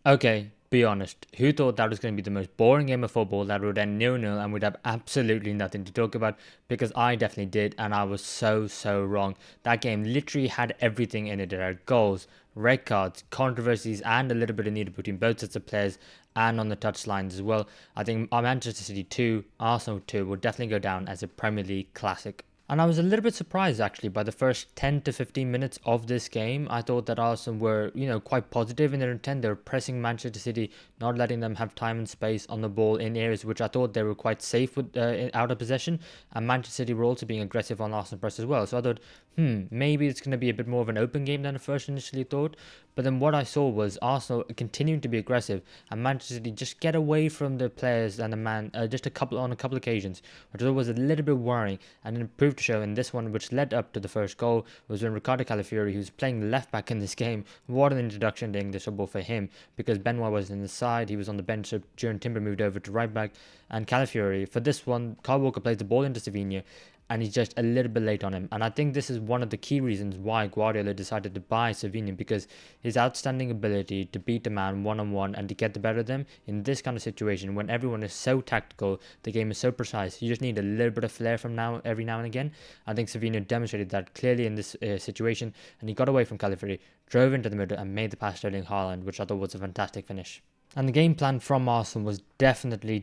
Okay, be honest. Who thought that was going to be the most boring game of football that would end 0-0 and we'd have absolutely nothing to talk about? Because I definitely did, and I was so wrong. That game literally had everything in it. There are goals, red cards, controversies, and a little bit of need between both sets of players and on the touchlines as well. I think Manchester City 2, Arsenal 2 will definitely go down as a Premier League classic. And I was a little bit surprised actually by the first 10 to 15 minutes of this game. I thought that Arsenal were, quite positive in their intent. They were pressing Manchester City, not letting them have time and space on the ball in areas which I thought they were quite safe with out of possession. And Manchester City were also being aggressive on Arsenal press as well. So I thought, maybe it's going to be a bit more of an open game than I first initially thought. But then what I saw was Arsenal continuing to be aggressive and Manchester City just get away from the players and the man just on a couple of occasions, which was a little bit worrying. And it proved to show in this one, which led up to the first goal, was when Ricardo Calafiori, who's playing left back in this game, what an introduction to English football for him, because Benoit was in the side, he was on the bench, so Jurgen Timber moved over to right back, and Calafiori, for this one, Kyle Walker plays the ball into Savinho, and he's just a little bit late on him. And I think this is one of the key reasons why Guardiola decided to buy Savinho, because his outstanding ability to beat a man one-on-one and to get the better of them in this kind of situation when everyone is so tactical, the game is so precise, you just need a little bit of flair from every now and again. I think Savinho demonstrated that clearly in this situation, and he got away from Calafiori, drove into the middle and made the pass to Erling Haaland, which I thought was a fantastic finish. And the game plan from Arsenal was definitely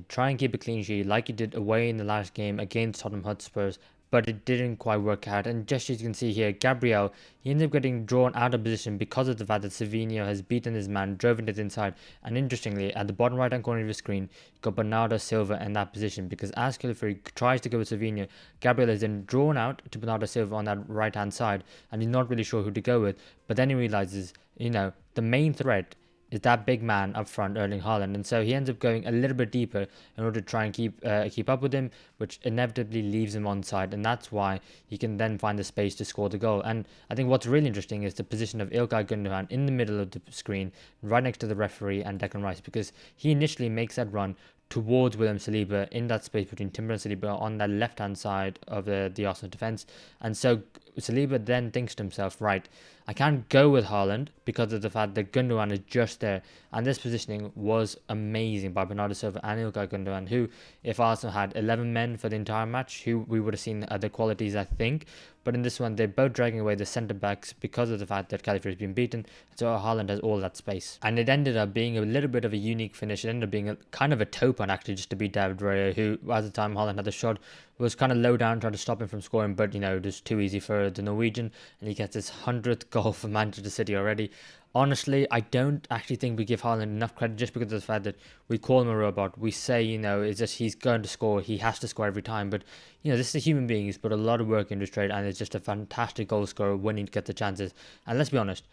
try and keep a clean sheet like he did away in the last game against Tottenham Hotspurs, but it didn't quite work out. And just as you can see here, Gabriel, he ended up getting drawn out of position because of the fact that Savinho has beaten his man, drove into the inside. And interestingly, at the bottom right hand corner of your screen, you got Bernardo Silva in that position, because as Calafiori tries to go with Savinho, Gabriel is then drawn out to Bernardo Silva on that right hand side, and he's not really sure who to go with. But then he realizes, the main threat is that big man up front, Erling Haaland, and so he ends up going a little bit deeper in order to try and keep up with him, which inevitably leaves him onside, and that's why he can then find the space to score the goal. And I think what's really interesting is the position of Ilkay Gundogan in the middle of the screen, right next to the referee and Declan Rice, because he initially makes that run towards William Saliba in that space between Timber and Saliba on that left-hand side of the Arsenal defence. And so Saliba then thinks to himself, right, I can't go with Haaland because of the fact that Gundogan is just there. And this positioning was amazing by Bernardo Silva and Ilkay Gundogan, who, if Arsenal had 11 men for the entire match, who we would have seen the qualities, I think. But in this one, they're both dragging away the centre-backs because of the fact that Calafiori has been beaten. So Haaland has all that space. And it ended up being a little bit of a unique finish. It ended up being a kind of a toe punt, actually, just to beat David Raya, who, at the time Haaland had the shot, was kind of low down, trying to stop him from scoring. But, just too easy for the Norwegian. And he gets his 100th goal for Manchester City already. Honestly, I don't actually think we give Haaland enough credit just because of the fact that we call him a robot. We say, it's just he's going to score. He has to score every time. But, this is a human being. He's put a lot of work into his trade, and it's just a fantastic goal scorer when he gets the chances. And let's be honest,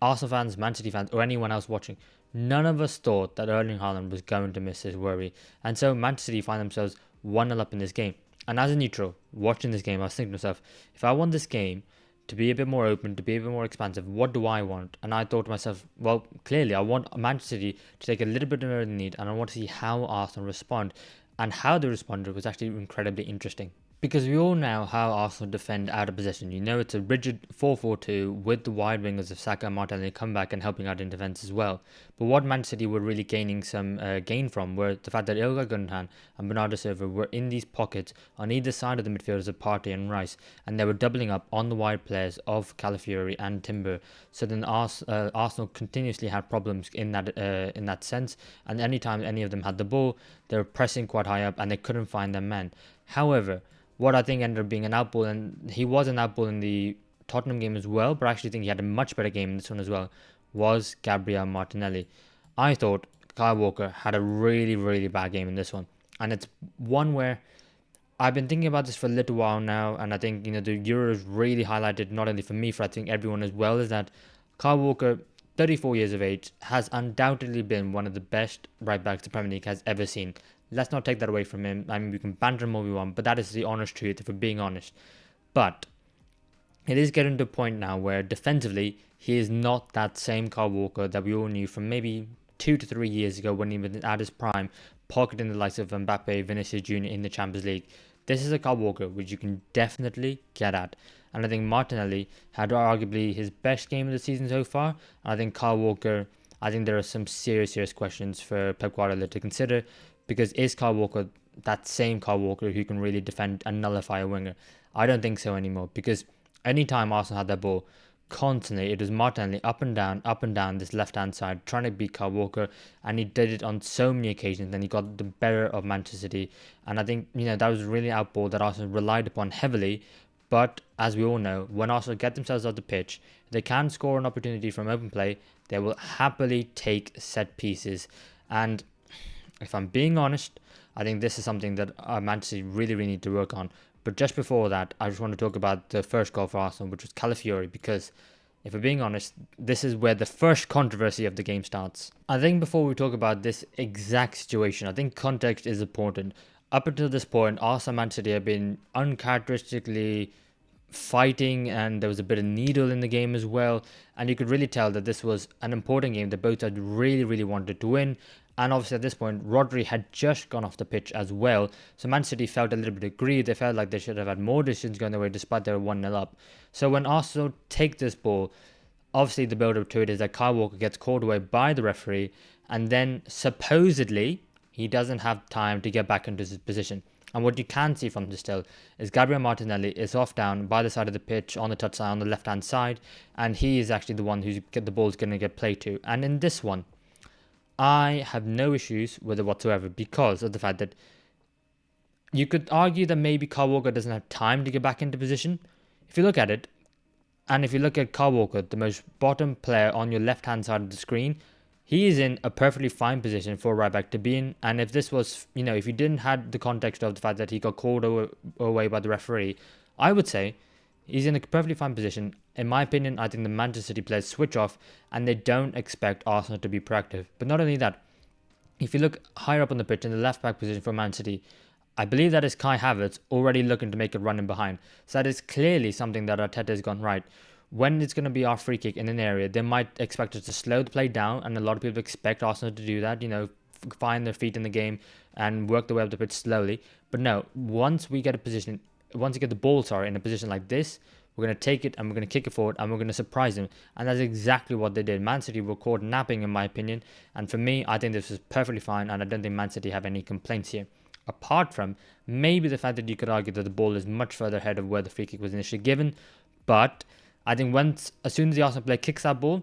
Arsenal fans, Man City fans, or anyone else watching, none of us thought that Erling Haaland was going to miss his worry. And so Manchester City find themselves 1-0 up in this game. And as a neutral, watching this game, I was thinking to myself, if I won this game to be a bit more open, to be a bit more expansive, what do I want? And I thought to myself, well, clearly I want Manchester City to take a little bit more than need, and I want to see how Arsenal respond. And how they responded was actually incredibly interesting. Because we all know how Arsenal defend out of possession. It's a rigid 4-4-2 with the wide wingers of Saka and Martinelli come back and helping out in defence as well. But what Man City were really gaining some gain from were the fact that Ilkay Gundogan and Bernardo Silva were in these pockets on either side of the midfielders of Partey and Rice, and they were doubling up on the wide players of Calafiori and Timber. So then Arsenal continuously had problems in that sense, and anytime any of them had the ball, they were pressing quite high up and they couldn't find their men. However, what I think ended up being an outball, and he was an outball in the Tottenham game as well, but I actually think he had a much better game in this one as well, was Gabriel Martinelli. I thought Kyle Walker had a really bad game in this one. And it's one where I've been thinking about this for a little while now, and I think, the Euros really highlighted, not only for me, for I think everyone as well, is that Kyle Walker, 34 years of age, has undoubtedly been one of the best right backs the Premier League has ever seen. Let's not take that away from him. I mean, we can banter him all we want, but that is the honest truth, if we're being honest. But it is getting to a point now where defensively, he is not that same Kyle Walker that we all knew from maybe 2 to 3 years ago when he was at his prime, pocketing the likes of Mbappe, Vinicius Jr. in the Champions League. This is a Kyle Walker which you can definitely get at. And I think Martinelli had arguably his best game of the season so far. And I think Kyle Walker, I think there are some serious questions for Pep Guardiola to consider, because is Kyle Walker that same Kyle Walker who can really defend and nullify a winger? I don't think so anymore, because anytime Arsenal had that ball, constantly it was Martinelli up and down this left hand side trying to beat Kyle Walker, and he did it on so many occasions, and he got the better of Manchester City. And I think, that was really an outball that Arsenal relied upon heavily. But as we all know, when Arsenal get themselves off the pitch, they can score an opportunity from open play, they will happily take set pieces. And if I'm being honest, I think this is something that Manchester City really need to work on. But just before that, I just want to talk about the first goal for Arsenal, which was Calafiori, because if we're being honest, this is where the first controversy of the game starts. I think before we talk about this exact situation, I think context is important. Up until this point, Arsenal and Manchester City have been uncharacteristically fighting, and there was a bit of needle in the game as well, and you could really tell that this was an important game that both sides really wanted to win. And obviously at this point, Rodri had just gone off the pitch as well, so Man City felt a little bit aggrieved. They felt like they should have had more decisions going their way despite they were 1-0 up. So when Arsenal take this ball, obviously the build up to it is that Kyle Walker gets called away by the referee, and then supposedly he doesn't have time to get back into his position. And what you can see from this still is Gabriel Martinelli is off down by the side of the pitch on the touchline on the left hand side, and he is actually the one who's the ball's going to get played to. And in this one, I have no issues with it whatsoever, because of the fact that you could argue that maybe Kyle Walker doesn't have time to get back into position. If you look at it, and if you look at Kyle Walker, the most bottom player on your left hand side of the screen, he is in a perfectly fine position for a right back to be in. And if this was, if you didn't have the context of the fact that he got called away by the referee, I would say he's in a perfectly fine position. In my opinion, I think the Manchester City players switch off and they don't expect Arsenal to be proactive. But not only that, if you look higher up on the pitch in the left back position for Man City, I believe that is Kai Havertz already looking to make a run in behind. So that is clearly something that Arteta has gone right. When it's going to be our free kick in an area, they might expect us to slow the play down, and a lot of people expect Arsenal to do that, find their feet in the game and work their way up the pitch slowly. But no, once we get the ball, in a position like this, we're going to take it and we're going to kick it forward and we're going to surprise them. And that's exactly what they did. Man City were caught napping, in my opinion. And for me, I think this was perfectly fine, and I don't think Man City have any complaints here. Apart from maybe the fact that you could argue that the ball is much further ahead of where the free kick was initially given. But I think as soon as the Arsenal player kicks that ball,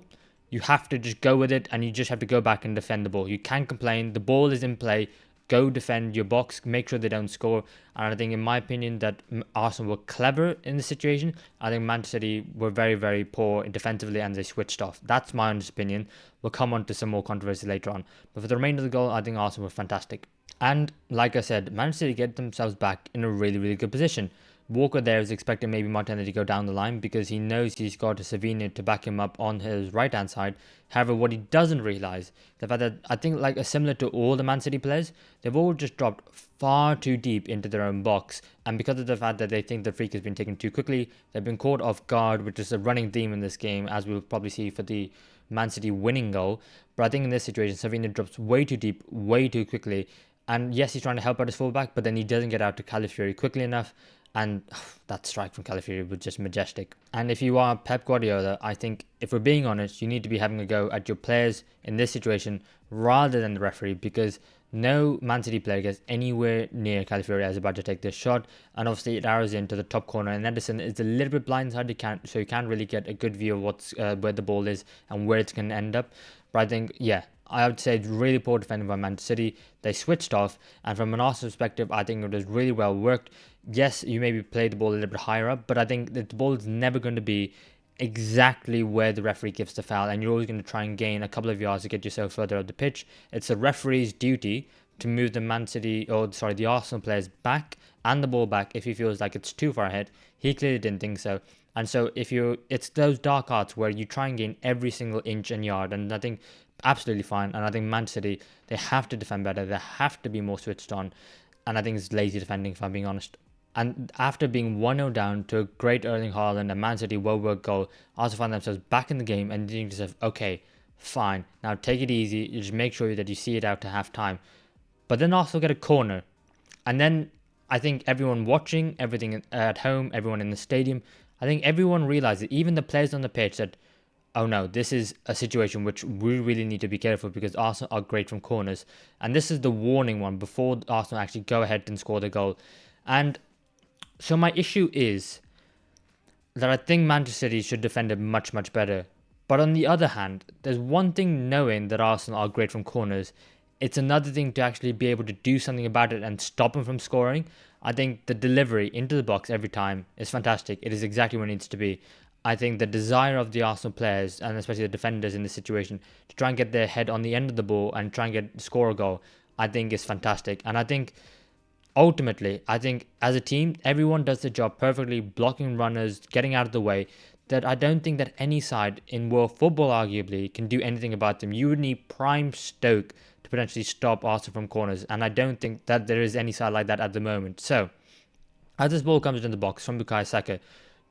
you have to just go with it, and you just have to go back and defend the ball. You can't complain. The ball is in play. Go defend your box. Make sure they don't score. And I think, in my opinion, that Arsenal were clever in the situation. I think Manchester City were very poor defensively, and they switched off. That's my honest opinion. We'll come on to some more controversy later on. But for the remainder of the goal, I think Arsenal were fantastic. And like I said, Manchester City get themselves back in a really good position. Walker there is expecting maybe Martinelli to go down the line, because he knows he's got a Savino to back him up on his right hand side. However, what he doesn't realise, the fact that I think similar to all the Man City players, they've all just dropped far too deep into their own box, and because of the fact that they think the free kick has been taken too quickly, they've been caught off guard, which is a running theme in this game, as we'll probably see for the Man City winning goal. But I think in this situation, Savino drops way too deep, way too quickly, and yes, he's trying to help out his fullback, but then he doesn't get out to Calafiori quickly enough. And that strike from Calafiori was just majestic. And if you are Pep Guardiola, I think, if we're being honest, you need to be having a go at your players in this situation rather than the referee, because no Man City player gets anywhere near Calafiori as about to take this shot. And obviously it arrows into the top corner, and Edison is a little bit blindsided, so you can't really get a good view of where the ball is and where it's going to end up. But I think, I would say it's really poor defending by Manchester City. They switched off, and from an Arsenal perspective, I think it was really well worked. Yes, you maybe play the ball a little bit higher up, but I think that the ball is never going to be exactly where the referee gives the foul, and you're always going to try and gain a couple of yards to get yourself further up the pitch. It's the referee's duty to move the Arsenal players back and the ball back if he feels like it's too far ahead. He clearly didn't think so. And so it's those dark arts where you try and gain every single inch and yard, and I think absolutely fine. And I think Man City, they have to defend better. They have to be more switched on. And I think it's lazy defending, if I'm being honest. And after being 1-0 down to a great Erling Haaland and Man City well-worked goal, Arsenal find themselves back in the game and thinking to themselves, okay, fine, now take it easy. You just make sure that you see it out to half time. But then Arsenal get a corner. And then I think everyone watching, everything at home, everyone in the stadium, I think everyone realized it, even the players on the pitch, that oh no, this is a situation which we really need to be careful because Arsenal are great from corners. And this is the warning one before Arsenal actually go ahead and score the goal. And so my issue is that I think Manchester City should defend it much, much better. But on the other hand, there's one thing knowing that Arsenal are great from corners. It's another thing to actually be able to do something about it and stop them from scoring. I think the delivery into the box every time is fantastic. It is exactly what it needs to be. I think the desire of the Arsenal players, and especially the defenders in this situation, to try and get their head on the end of the ball and try and score a goal, I think is fantastic. And I think ultimately, I think as a team, everyone does the job perfectly, blocking runners, getting out of the way. That I don't think that any side in world football, arguably, can do anything about them. You would need prime Stoke to potentially stop Arsenal from corners, and I don't think that there is any side like that at the moment. So, as this ball comes into the box from Bukayo Saka,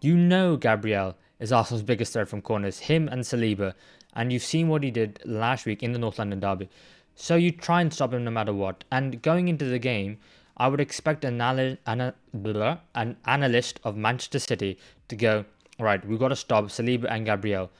you know Gabriel is Arsenal's biggest threat from corners, him and Saliba, and you've seen what he did last week in the North London derby. So you try and stop him no matter what. And going into the game, I would expect an analyst of Manchester City to go, right, we've got to stop Saliba and Gabriel.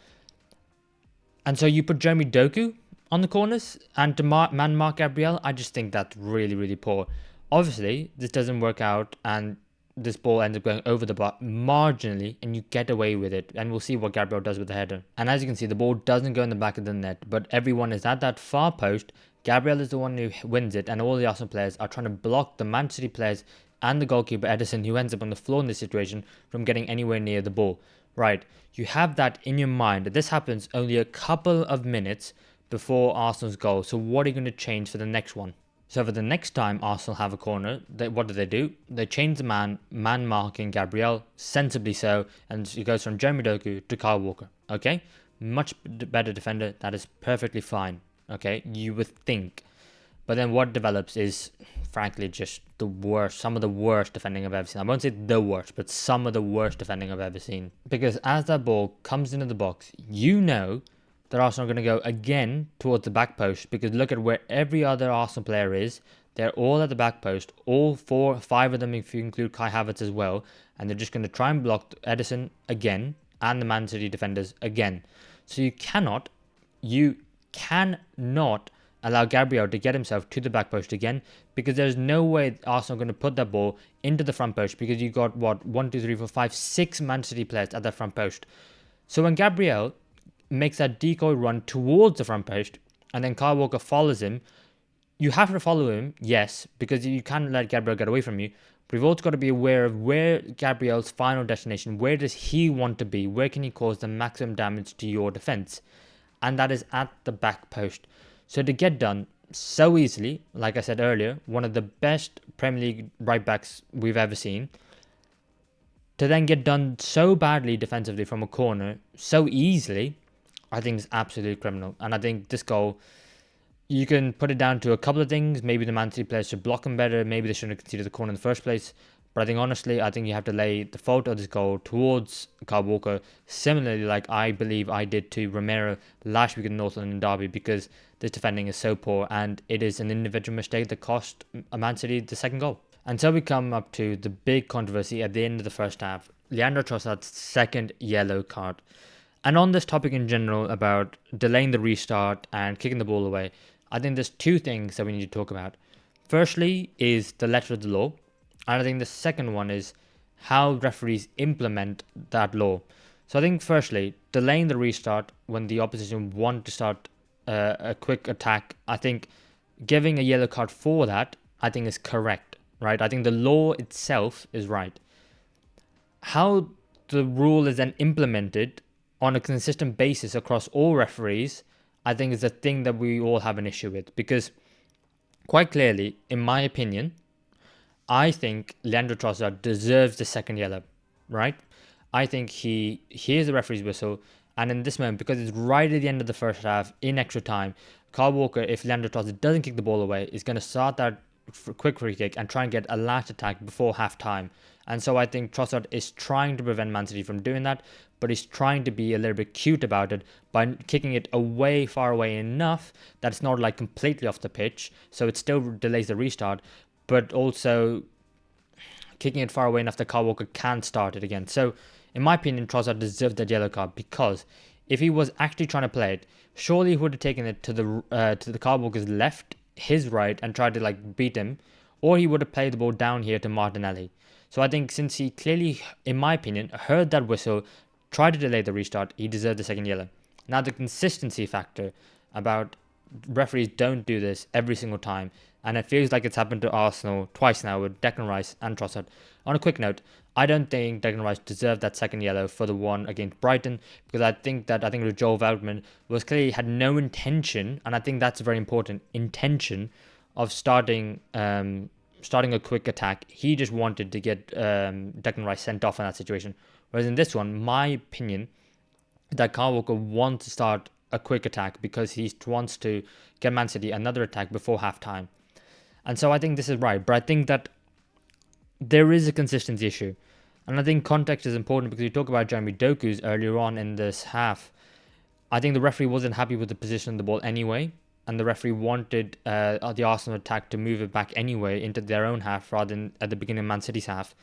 And so you put Jeremy Doku on the corners and to man mark Gabriel. I just think that's really, really poor. Obviously, this doesn't work out and this ball ends up going over the bar marginally and you get away with it. And we'll see what Gabriel does with the header. And as you can see, the ball doesn't go in the back of the net, but everyone is at that far post. Gabriel is the one who wins it, and all the Arsenal players are trying to block the Man City players and the goalkeeper Ederson, who ends up on the floor in this situation, from getting anywhere near the ball. Right, you have that in your mind. This happens only a couple of minutes before Arsenal's goal. So what are you going to change for the next one? So for the next time Arsenal have a corner, what do? They change the man marking Gabriel, sensibly so, and it goes from Jeremy Doku to Kyle Walker. Okay, much better defender. That is perfectly fine. Okay, you would think. But then what develops is, frankly, just the worst, some of the worst defending I've ever seen. I won't say the worst, but some of the worst defending I've ever seen. Because as that ball comes into the box, you know that Arsenal are going to go again towards the back post, because look at where every other Arsenal player is. They're all at the back post, all 4, 5 of them if you include Kai Havertz as well. And they're just going to try and block Ederson again and the Man City defenders again. So you cannot allow Gabriel to get himself to the back post again, because there's no way Arsenal are going to put that ball into the front post, because you got 6 Man City players at that front post. So when Gabriel makes that decoy run towards the front post and then Kyle Walker follows him, you have to follow him, yes, because you can't let Gabriel get away from you. But we've also got to be aware of where Gabriel's final destination, where does he want to be, where can he cause the maximum damage to your defense, and that is at the back post. So to get done so easily, like I said earlier, one of the best Premier League right backs we've ever seen, to then get done so badly defensively from a corner so easily, I think is absolutely criminal. And I think this goal, you can put it down to a couple of things. Maybe the Man City players should block him better. Maybe they shouldn't have conceded the corner in the first place. But I think honestly, I think you have to lay the fault of this goal towards Kyle Walker, similarly like I believe I did to Romero last week in the North London derby, because this defending is so poor and it is an individual mistake that cost Man City the second goal. And so we come up to the big controversy at the end of the first half, Leandro Trossard's second yellow card. And on this topic in general about delaying the restart and kicking the ball away, I think there's two things that we need to talk about. Firstly is the letter of the law. And I think the second one is how referees implement that law. So I think firstly, delaying the restart when the opposition want to start a quick attack, I think giving a yellow card for that, I think is correct, right? I think the law itself is right. How the rule is then implemented on a consistent basis across all referees, I think is the thing that we all have an issue with. Because quite clearly, in my opinion, I think Leandro Trossard deserves the second yellow, right? I think he hears the referee's whistle, and in this moment, because it's right at the end of the first half, in extra time, Kyle Walker, if Leandro Trossard doesn't kick the ball away, is going to start that quick free kick and try and get a last attack before half time. And so I think Trossard is trying to prevent Man City from doing that, but he's trying to be a little bit cute about it by kicking it away, far away enough that it's not like completely off the pitch, so it still delays the restart, but also kicking it far away enough that Kyle Walker can start it again. So, in my opinion, Trossard deserved that yellow card, because if he was actually trying to play it, surely he would have taken it to the Kyle Walker's left, his right, and tried to like beat him, or he would have played the ball down here to Martinelli. So I think since he clearly, in my opinion, heard that whistle, tried to delay the restart, he deserved the second yellow. Now the consistency factor about referees don't do this every single time, and it feels like it's happened to Arsenal twice now with Declan Rice and Trossard. On a quick note, I don't think Declan Rice deserved that second yellow for the one against Brighton, because I think it was Joel Veltman was clearly had no intention, and I think that's very important, intention of starting a quick attack. He just wanted to get Declan Rice sent off in that situation. Whereas in this one, my opinion, that Kyle Walker wants to start a quick attack because he wants to get Man City another attack before halftime. And so I think this is right. But I think that there is a consistency issue. And I think context is important because we talk about Jeremy Doku's earlier on in this half. I think the referee wasn't happy with the position of the ball anyway. And the referee wanted the Arsenal attack to move it back anyway into their own half rather than at the beginning of Man City's half.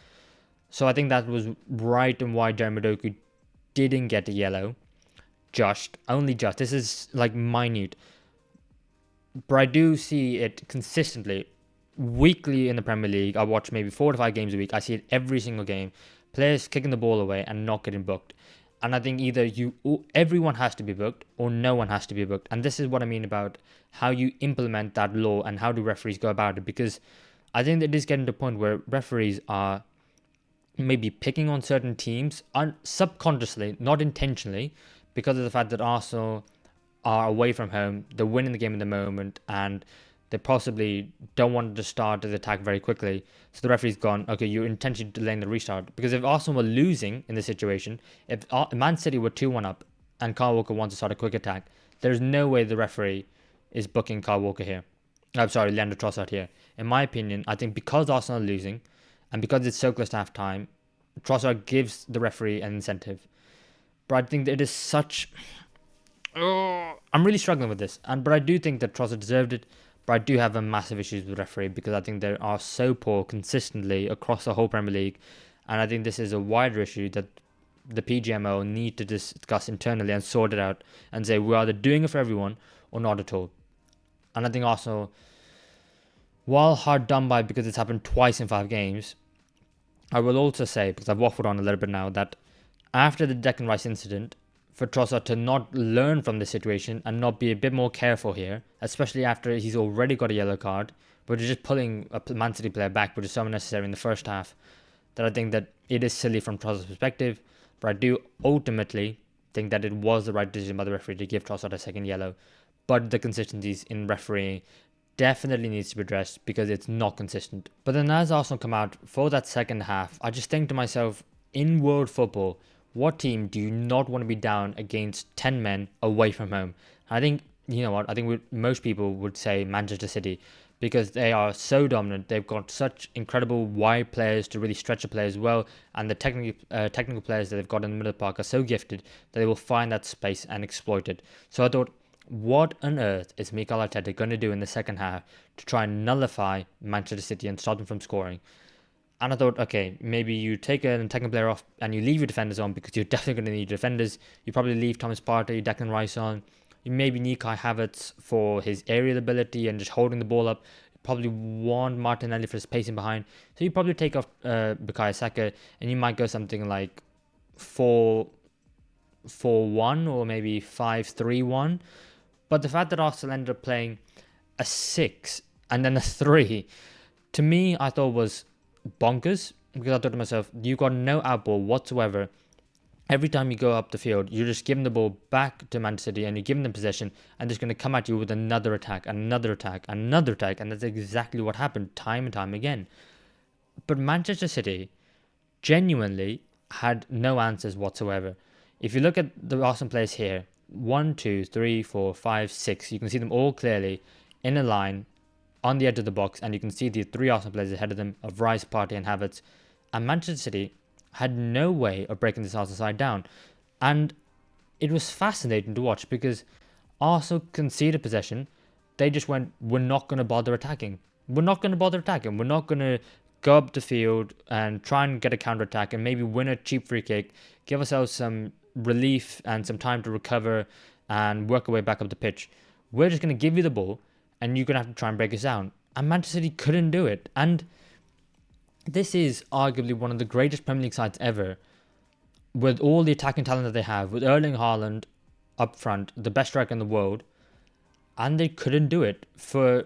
So I think that was right and why Jeremy Doku didn't get a yellow. Only just. This is like minute. But I do see it consistently, weekly in the Premier League. I watch maybe 4 to 5 games a week. I see it every single game. Players kicking the ball away and not getting booked. And I think either everyone has to be booked or no one has to be booked. And this is what I mean about how you implement that law and how do referees go about it. Because I think that it is getting to a point where referees are maybe picking on certain teams subconsciously, not intentionally, because of the fact that Arsenal are away from home, they're winning the game in the moment, and they possibly don't want to start the attack very quickly. So the referee's gone, okay, you're intentionally delaying the restart. Because if Arsenal were losing in this situation, if Man City were 2-1 up and Kyle Walker wants to start a quick attack, there's no way the referee is booking Kyle Walker here. I'm sorry, Leandro Trossard here. In my opinion, I think because Arsenal are losing and because it's so close to half time, Trossard gives the referee an incentive. But I think that it is such... I'm really struggling with this. But I do think that Trossard deserved it. But I do have a massive issues with referee because I think they are so poor consistently across the whole Premier League. And I think this is a wider issue that the PGMO need to discuss internally and sort it out and say we're either doing it for everyone or not at all. And I think Arsenal, while hard done by because it's happened twice in 5 games, I will also say, because I've waffled on a little bit now, that after the Declan Rice incident, for Trossard to not learn from the situation and not be a bit more careful here, especially after he's already got a yellow card, but just pulling a Man City player back, which is so unnecessary in the first half, that I think that it is silly from Trossard's perspective. But I do ultimately think that it was the right decision by the referee to give Trossard a second yellow. But the consistencies in refereeing definitely needs to be addressed because it's not consistent. But then as Arsenal come out for that second half, I just think to myself, in world football, what team do you not want to be down against 10 men away from home? I think, you know what, I think most people would say Manchester City because they are so dominant. They've got such incredible wide players to really stretch a play as well. And the technical players that they've got in the middle of the park are so gifted that they will find that space and exploit it. So I thought, what on earth is Mikel Arteta going to do in the second half to try and nullify Manchester City and stop them from scoring? And I thought, okay, maybe you take an attacking player off and you leave your defenders on because you're definitely going to need defenders. You probably leave Thomas Partey, Declan Rice on. You maybe need Kai Havertz for his aerial ability and just holding the ball up. You probably want Martinelli for his pacing behind. So you probably take off Bukayo Saka and you might go something like 4-4-1 or maybe 5-3-1. But the fact that Arsenal ended up playing a 6 and then a 3, to me, I thought was bonkers. Because I thought to myself, you got no outball whatsoever. Every time you go up the field, you're just giving the ball back to Man City and you're giving them possession and just going to come at you with another attack, another attack, another attack. And that's exactly what happened time and time again. But Manchester City genuinely had no answers whatsoever. If you look at the Arsenal players here, 1, 2, 3, 4, 5, 6. You can see them all clearly in a line on the edge of the box, and you can see the 3 Arsenal players ahead of them of Rice, Partey, and Havertz. And Manchester City had no way of breaking this Arsenal side down. And it was fascinating to watch because Arsenal conceded possession. They just went, we're not going to bother attacking. We're not going to bother attacking. We're not going to go up the field and try and get a counter attack and maybe win a cheap free kick, give ourselves some relief and some time to recover and work our way back up the pitch. We're just going to give you the ball and you're going to have to try and break us down. And Manchester City couldn't do it. And this is arguably one of the greatest Premier League sides ever, with all the attacking talent that they have, with Erling Haaland up front, the best striker in the world, and they couldn't do it for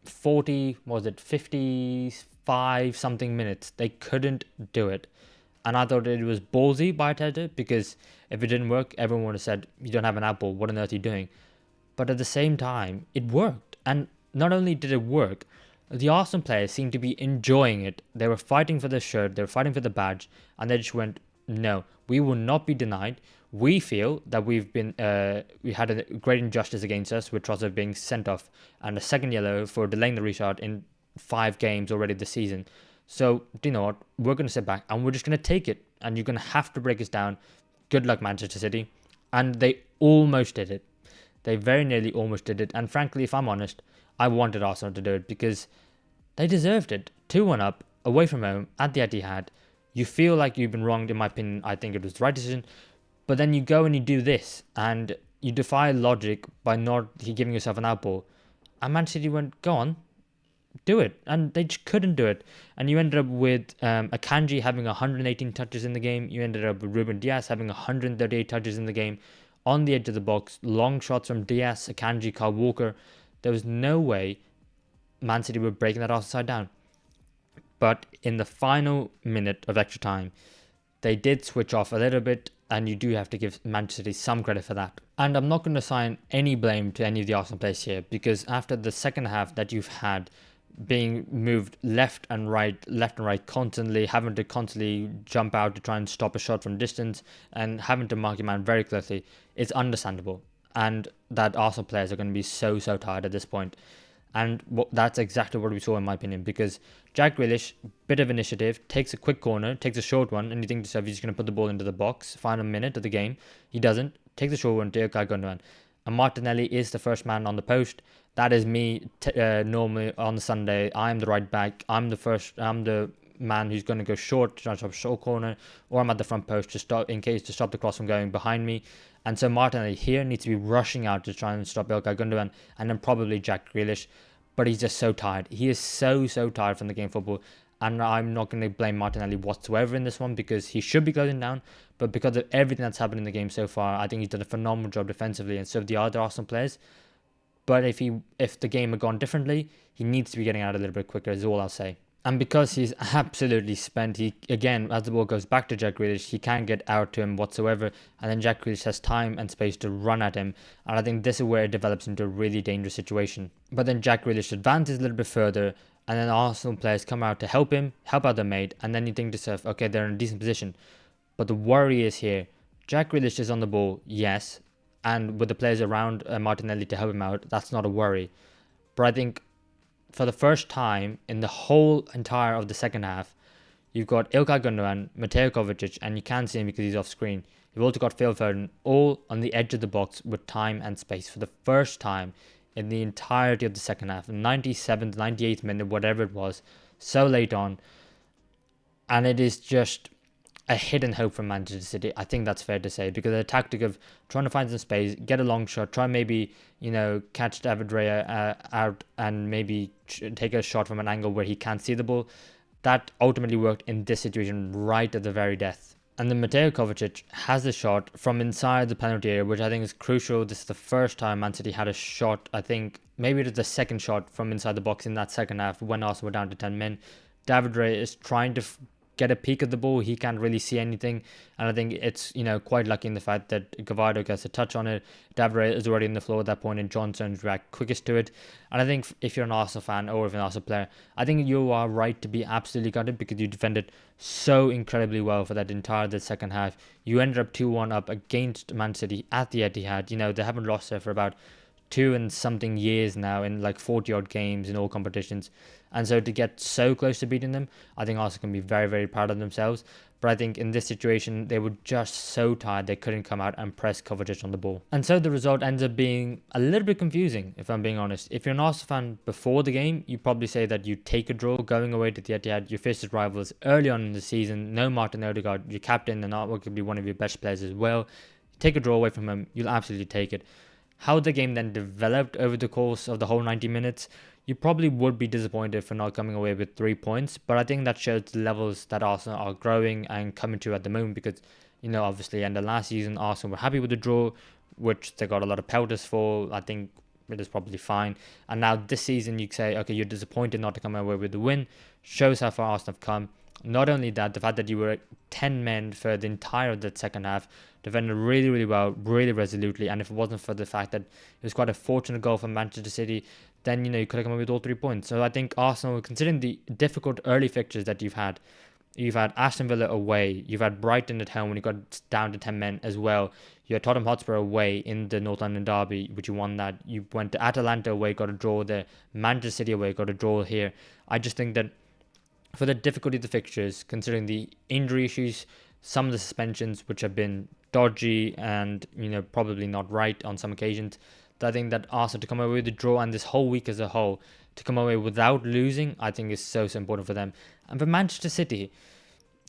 55 something minutes. They couldn't do it. And I thought it was ballsy by Arteta, because if it didn't work, everyone would have said, you don't have an apple, what on earth are you doing? But at the same time, it worked. And not only did it work, the Arsenal players seemed to be enjoying it. They were fighting for the shirt, they were fighting for the badge, and they just went, no, we will not be denied. We feel that we had a great injustice against us, with Trossard being sent off and a second yellow for delaying the restart in 5 games already this season. So, do you know what? We're going to sit back and we're just going to take it. And you're going to have to break us down. Good luck, Manchester City. And they almost did it. They very nearly almost did it. And frankly, if I'm honest, I wanted Arsenal to do it because they deserved it. 2-1 up, away from home, at the Etihad. You feel like you've been wronged. In my opinion, I think it was the right decision. But then you go and you do this, and you defy logic by not giving yourself an outball. And Man City went, go on, do it. And they just couldn't do it. And you ended up with Akanji having 118 touches in the game. You ended up with Ruben Dias having 138 touches in the game. On the edge of the box, long shots from Dias, Akanji, Kyle Walker. There was no way Man City were breaking that offside down. But in the final minute of extra time, they did switch off a little bit, and you do have to give Manchester City some credit for that. And I'm not going to assign any blame to any of the Arsenal players here, because after the second half that you've had, being moved left and right constantly, having to constantly jump out to try and stop a shot from distance, and having to mark your man very closely, it's understandable. And that Arsenal players are going to be so tired at this point. And that's exactly what we saw, in my opinion, because Jack Grealish, bit of initiative, takes a quick corner, takes a short one, and you think to yourself, he's just going to put the ball into the box, final minute of the game. He doesn't. Takes the short one to Ilkay Gundogan. And Martinelli is the first man on the post. That is me normally on the Sunday. I'm the right back. I'm the man who's going to go short to try and stop a short corner, or I'm at the front post to stop the cross from going behind me. And so Martinelli here needs to be rushing out to try and stop Ilkay Gundogan, and then probably Jack Grealish. But he's just so tired. He is so tired from the game football. And I'm not going to blame Martinelli whatsoever in this one, because he should be closing down. But because of everything that's happened in the game so far, I think he's done a phenomenal job defensively, and so have the other Arsenal players. But if the game had gone differently, he needs to be getting out a little bit quicker, is all I'll say. And because he's absolutely spent, he, again, as the ball goes back to Jack Grealish, he can't get out to him whatsoever. And then Jack Grealish has time and space to run at him. And I think this is where it develops into a really dangerous situation. But then Jack Grealish advances a little bit further, and then Arsenal players come out to help out their mate. And then you think to yourself, okay, they're in a decent position. But the worry is here. Jack Grealish is on the ball, yes. And with the players around Martinelli to help him out, that's not a worry. But I think for the first time in the whole entire of the second half, you've got Ilkay Gundogan, Mateo Kovacic, and you can't see him because he's off screen. You've also got Phil Foden, all on the edge of the box with time and space for the first time in the entirety of the second half. 97th, 98th minute, whatever it was, so late on. And it is just a hidden hope from Manchester City. I think that's fair to say, because the tactic of trying to find some space, get a long shot, try maybe, catch David Raya out and maybe take a shot from an angle where he can't see the ball, that ultimately worked in this situation right at the very death. And then Mateo Kovacic has a shot from inside the penalty area, which I think is crucial. This is the first time Man City had a shot. I think maybe it was the second shot from inside the box in that second half when Arsenal were down to 10 men. David Raya is trying to get a peek at the ball. He can't really see anything, and I think it's quite lucky in the fact that Gavardo gets a touch on it. David Raya is already on the floor at that point, and Johnson's back quickest to it. And I think if you're an Arsenal fan or if you're an Arsenal player, I think you are right to be absolutely gutted, because you defended so incredibly well for that entire the second half. You ended up 2-1 up against Man City at the Etihad. They haven't lost there for about 2 and something years now in like 40 odd games in all competitions. And so to get so close to beating them, I think Arsenal can be very, very proud of themselves. But I think in this situation, they were just so tired they couldn't come out and press Kovacic on the ball. And so the result ends up being a little bit confusing, if I'm being honest. If you're an Arsenal fan before the game, you probably say that you take a draw going away to the Etihad, your fiercest rivals early on in the season, no Martin Odegaard, your captain and arguably one of your best players as well. Take a draw away from him, you'll absolutely take it. How the game then developed over the course of the whole 90 minutes, you probably would be disappointed for not coming away with 3 points, but I think that shows the levels that Arsenal are growing and coming to at the moment because, obviously, in the last season, Arsenal were happy with the draw, which they got a lot of pelters for. I think it is probably fine. And now this season, you say, okay, you're disappointed not to come away with the win, shows how far Arsenal have come. Not only that, the fact that you were 10 men for the entire of that second half, defended really, really well, really resolutely, and if it wasn't for the fact that it was quite a fortunate goal from Manchester City, then, you could have come up with all 3 points. So I think Arsenal, considering the difficult early fixtures that you've had Aston Villa away, you've had Brighton at home when you got down to 10 men as well, you had Tottenham Hotspur away in the North London derby, which you won that, you went to Atalanta away, got a draw there, Manchester City away, got a draw here. I just think that for the difficulty of the fixtures, considering the injury issues, some of the suspensions which have been dodgy and probably not right on some occasions, I think that Arsenal to come away with the draw and this whole week as a whole to come away without losing, I think is so important for them. And for Manchester City,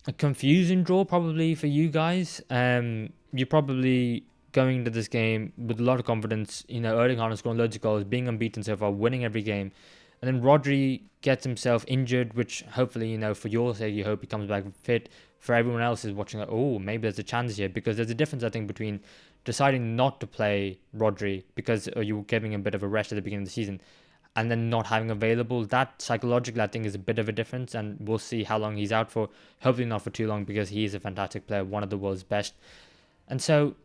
a confusing draw probably for you guys. You're probably going into this game with a lot of confidence. Erling Haaland scoring loads of goals, being unbeaten so far, winning every game. And then Rodri gets himself injured, which hopefully, for your sake, you hope he comes back fit. For everyone else is watching, maybe there's a chance here. Because there's a difference, I think, between deciding not to play Rodri because you were giving him a bit of a rest at the beginning of the season and then not having available. That psychologically, I think, is a bit of a difference. And we'll see how long he's out for. Hopefully not for too long because he is a fantastic player, one of the world's best. And so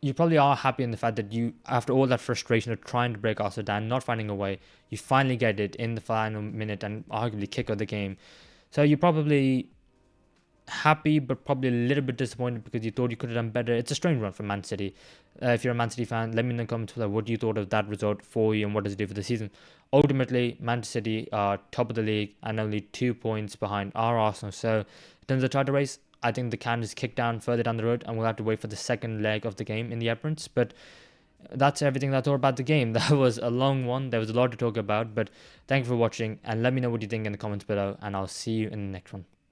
you probably are happy in the fact that you, after all that frustration of trying to break Arsenal down, not finding a way, you finally get it in the final minute and arguably kick of the game. So you're probably happy, but probably a little bit disappointed because you thought you could have done better. It's a strange run for Man City. If you're a Man City fan, let me know in the comments below what you thought of that result for you and what does it do for the season. Ultimately, Manchester City are top of the league and only 2 points behind our Arsenal. So in terms of title race, I think the can is kicked down further down the road and we'll have to wait for the second leg of the game in the Emirates. But that's everything that I thought about the game. That was a long one. There was a lot to talk about. But thank you for watching and let me know what you think in the comments below and I'll see you in the next one.